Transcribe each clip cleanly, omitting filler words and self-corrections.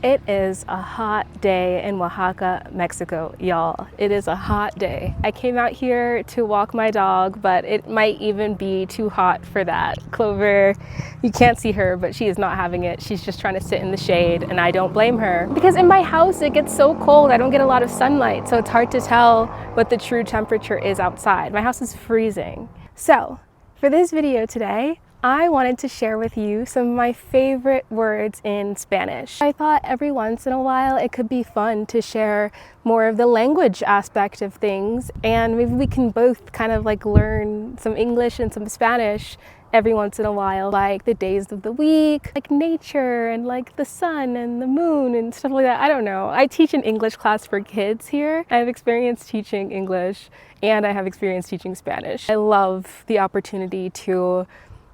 It is a hot day in Oaxaca, Mexico, y'all. It is a hot day. I came out here to walk my dog, but it might even be too hot for that. Clover, you can't see her, but she is not having it. She's just trying to sit in the shade, and I don't blame her. Because in my house, it gets so cold. I don't get a lot of sunlight, so it's hard to tell what the true temperature is outside. My house is freezing. So, for this video today, I wanted to share with you some of my favorite words in Spanish. I thought every once in a while it could be fun to share more of the language aspect of things, and maybe we can both kind of like learn some English and some Spanish every once in a while, like the days of the week, like nature and like the sun and the moon and stuff like that. I don't know. I teach an English class for kids here. I have experience teaching English and I have experience teaching Spanish. I love the opportunity to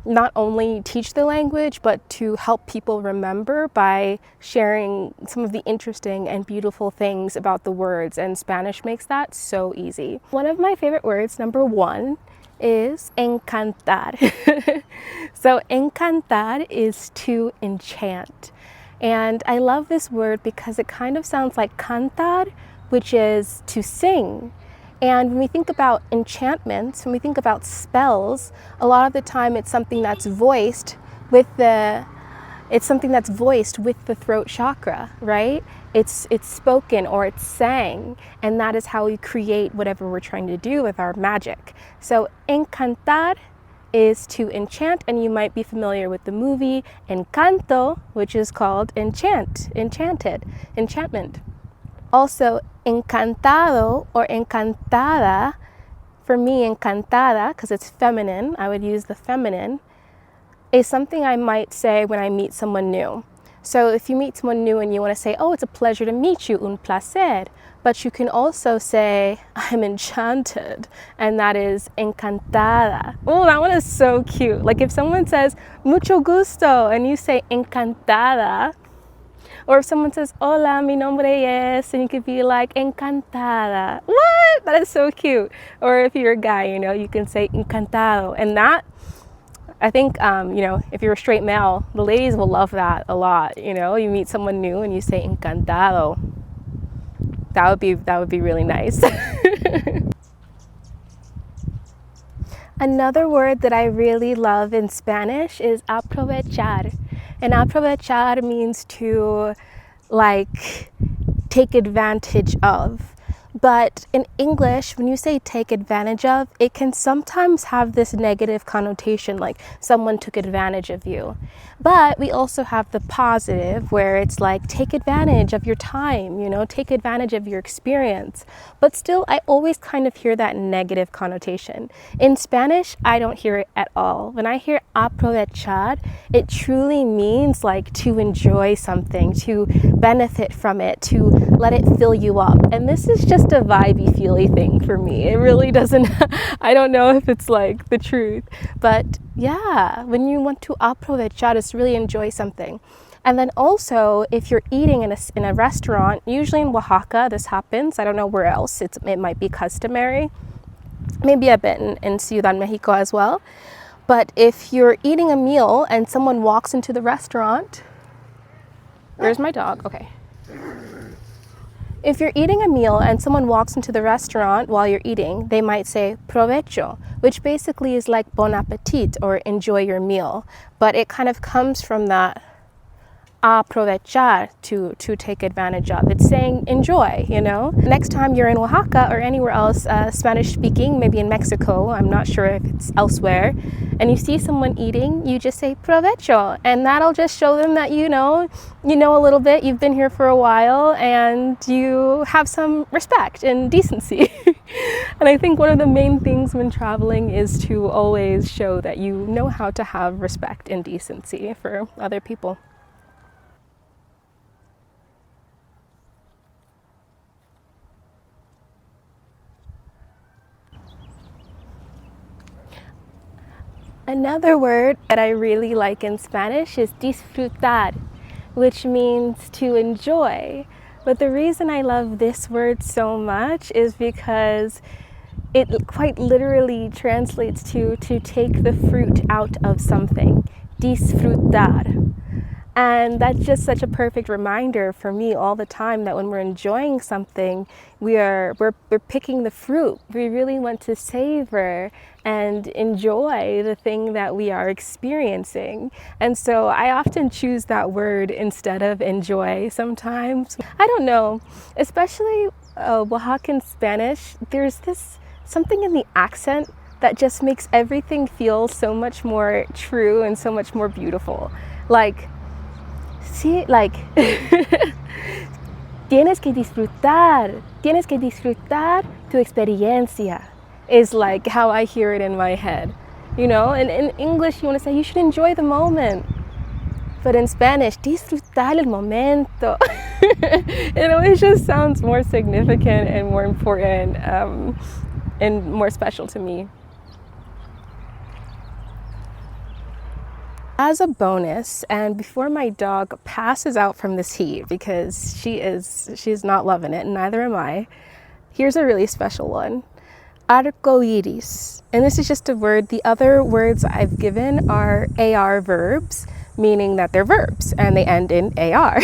not only teach the language, but to help people remember by sharing some of the interesting and beautiful things about the words, and Spanish makes that so easy. One of my favorite words, number one, is encantar. So encantar is to enchant. And I love this word because it kind of sounds like cantar, which is to sing. And when we think about enchantments, when we think about spells, a lot of the time it's something that's voiced with the throat chakra, right? It's spoken or it's sang, and that is how we create whatever we're trying to do with our magic. So encantar is to enchant, and you might be familiar with the movie Encanto, which is called enchantment. Also, encantado or encantada, for me, encantada, because it's feminine, I would use the feminine, is something I might say when I meet someone new. So if you meet someone new and you want to say, oh, it's a pleasure to meet you, un placer, but you can also say, I'm enchanted, and that is encantada. Oh, that one is so cute. Like if someone says, mucho gusto, and you say encantada, or if someone says, hola, mi nombre es, and you could be like, encantada. What? That is so cute. Or if you're a guy, you can say encantado. And that, I think, if you're a straight male, the ladies will love that a lot. You meet someone new and you say encantado. That would be really nice. Another word that I really love in Spanish is aprovechar. And aprovechar means to take advantage of. But in English, when you say take advantage of, it can sometimes have this negative connotation, like someone took advantage of you. But we also have the positive, where it's like take advantage of your time, take advantage of your experience. But still, I always kind of hear that negative connotation. In Spanish, I don't hear it at all. When I hear aprovechar, it truly means like to enjoy something, to benefit from it, to let it fill you up. And this is just a vibey, feely thing for me. It really doesn't, I don't know if it's like the truth, but yeah, when you want to aprovechar, just really enjoy something. And then also, if you're eating in a restaurant, usually in Oaxaca, this happens. I don't know where else it might be customary, maybe a bit in Ciudad Mexico as well. But if you're eating a meal and someone walks into the restaurant, where's my dog? Okay. If you're eating a meal and someone walks into the restaurant while you're eating, they might say provecho, which basically is like bon appetit or enjoy your meal. But it kind of comes from that aprovechar, to take advantage of. It's saying enjoy, Next time you're in Oaxaca or anywhere else Spanish speaking, maybe in Mexico, I'm not sure if it's elsewhere, and you see someone eating, you just say provecho, and that'll just show them that you know a little bit, you've been here for a while, and you have some respect and decency. And I think one of the main things when traveling is to always show that you know how to have respect and decency for other people. Another word that I really like in Spanish is disfrutar, which means to enjoy. But the reason I love this word so much is because it quite literally translates to take the fruit out of something, disfrutar. And that's just such a perfect reminder for me all the time that when we're enjoying something, we're picking the fruit. We really want to savor and enjoy the thing that we are experiencing. And so I often choose that word instead of enjoy sometimes. I don't know, especially Oaxacan Spanish, there's this something in the accent that just makes everything feel so much more true and so much more beautiful. Like, sí, like, tienes que disfrutar tu experiencia, is like how I hear it in my head. You know, and in English you want to say you should enjoy the moment. But in Spanish, disfrutar el momento. It always just sounds more significant and more important and more special to me. As a bonus, and before my dog passes out from this heat, because she's not loving it, and neither am I, here's a really special one. Arcoíris. And this is just a word. The other words I've given are AR verbs, meaning that they're verbs and they end in AR.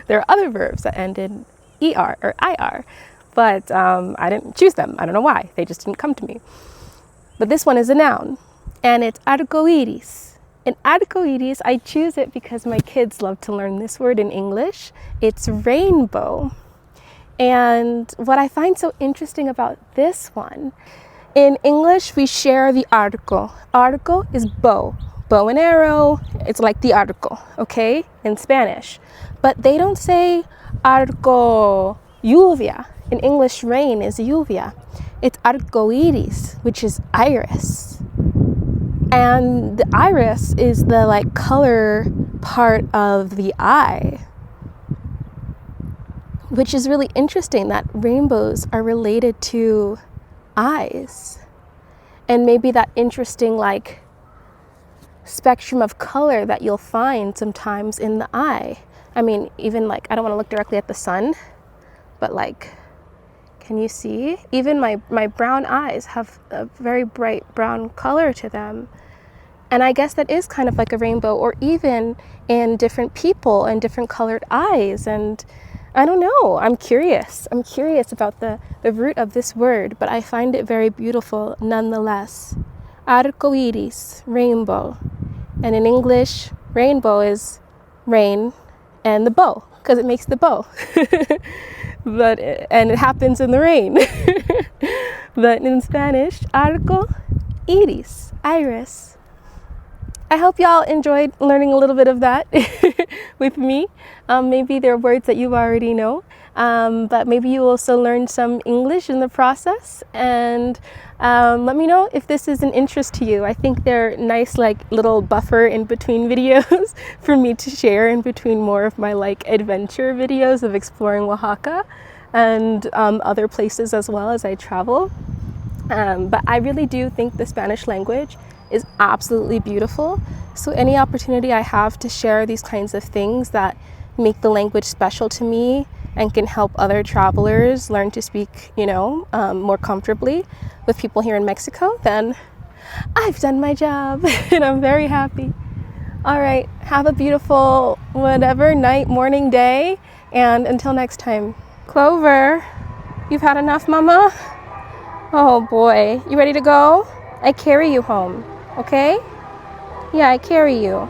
There are other verbs that end in ER or IR, but I didn't choose them. I don't know why. They just didn't come to me. But this one is a noun, and it's arcoíris. And arcoíris, I choose it because my kids love to learn this word in English. It's rainbow. And what I find so interesting about this one, in English, we share the arco. Arco is bow. Bow and arrow, it's like the arco, okay, in Spanish. But they don't say arco lluvia. In English, rain is lluvia. It's arcoíris, which is iris. And the iris is the like color part of the eye, which is really interesting that rainbows are related to eyes. And maybe that interesting like spectrum of color that you'll find sometimes in the eye. I mean, even like, I don't want to look directly at the sun, but like, can you see? Even my brown eyes have a very bright brown color to them. And I guess that is kind of like a rainbow, or even in different people and different colored eyes. And I don't know, I'm curious about the root of this word, but I find it very beautiful nonetheless. Arcoíris, rainbow. And in English, rainbow is rain and the bow, because it makes the bow. And it happens in the rain. But in Spanish, arcoíris, iris. I hope y'all enjoyed learning a little bit of that with me. Maybe there are words that you already know, but maybe you also learned some English in the process. And let me know if this is an interest to you. I think they're nice, like little buffer in between videos for me to share in between more of my like adventure videos of exploring Oaxaca and other places as well as I travel. But I really do think the Spanish language is absolutely beautiful. So any opportunity I have to share these kinds of things that make the language special to me and can help other travelers learn to speak, you know, more comfortably with people here in Mexico, then I've done my job and I'm very happy. All right, have a beautiful whatever night, morning, day, and until next time. Clover, you've had enough, Mama? Oh boy, you ready to go? I carry you home, okay? Yeah, I carry you.